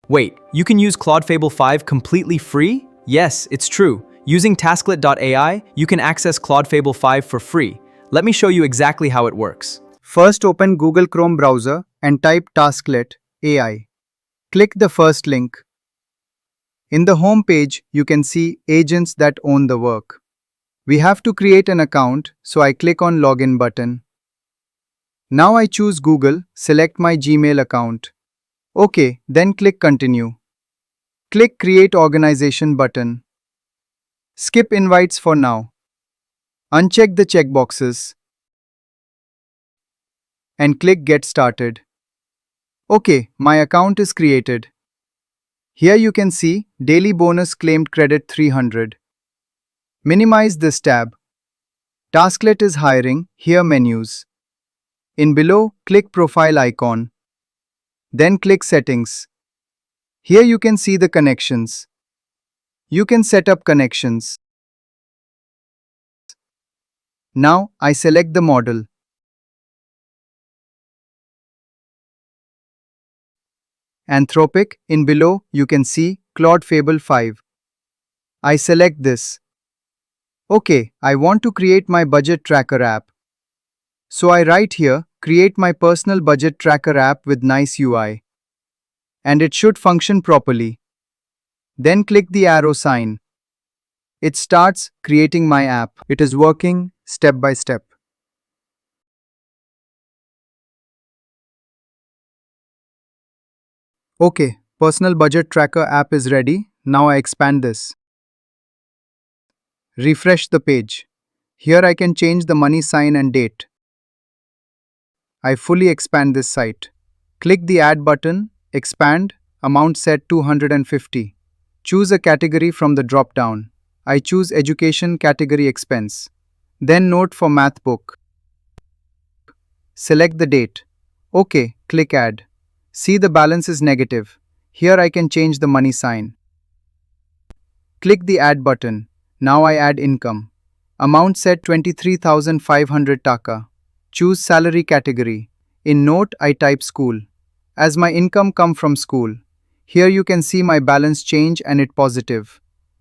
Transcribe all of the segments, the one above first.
Wait, you can use Claude Fable 5 completely free? Yes, it's true. Using Tasklet.ai, you can access Claude Fable 5 for free. Let me show you exactly how it works. First, open Google Chrome browser and type Tasklet.ai. Click the first link. In the home page, you can see agents that own the work. We have to create an account, so I click on Login button. Now I choose Google, select my Gmail account. OK, then click Continue. Click Create Organization button. Skip invites for now. Uncheck the checkboxes and click Get Started. OK, my account is created. Here you can see Daily Bonus Claimed Credit 300. Minimize this tab. Tasklet is hiring, here menus. In below, click Profile icon. Then click Settings. Here you can see the connections. You can set up connections. Now I select the model. Anthropic, in below you can see Claude Fable 5. I select this. OK, I want to create my budget tracker app. So I write here, create my personal budget tracker app with nice UI. And it should function properly. Then click the arrow sign. It starts creating my app. It is working step by step. OK, personal budget tracker app is ready. Now I expand this. Refresh the page. Here I can change the money sign and date. I fully expand this site. Click the Add button, expand, amount set 250. Choose a category from the drop-down. I choose Education category expense. Then Note for Math book. Select the date. OK, click Add. See, the balance is negative. Here I can change the money sign. Click the Add button. Now I add income. Amount set 23,500 taka. Choose salary category. In Note I type school. As my income come from school. Here you can see my balance change and it positive.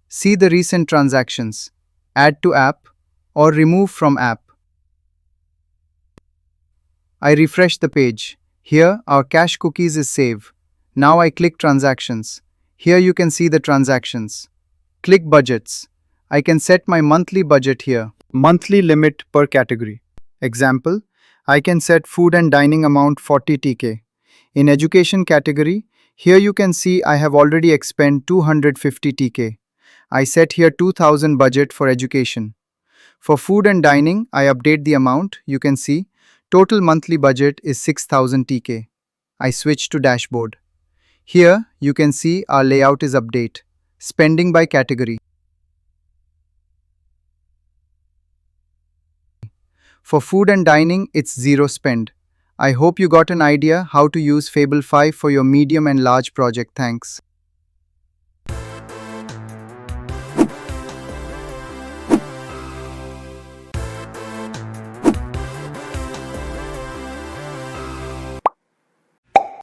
See the recent transactions. Add to app or remove from app. I refresh the page. Here our cache cookies is saved. Now I click transactions. Here you can see the transactions. Click budgets. I can set my monthly budget here. Monthly limit per category. Example, I can set food and dining amount 40 TK. In education category, here you can see I have already expend 250 TK. I set here 2000 budget for education. For food and dining, I update the amount. You can see total monthly budget is 6000 TK. I switch to dashboard. Here you can see our layout is update. Spending by category. For food and dining, it's zero spend. I hope you got an idea how to use Fable 5 for your medium and large project. Thanks.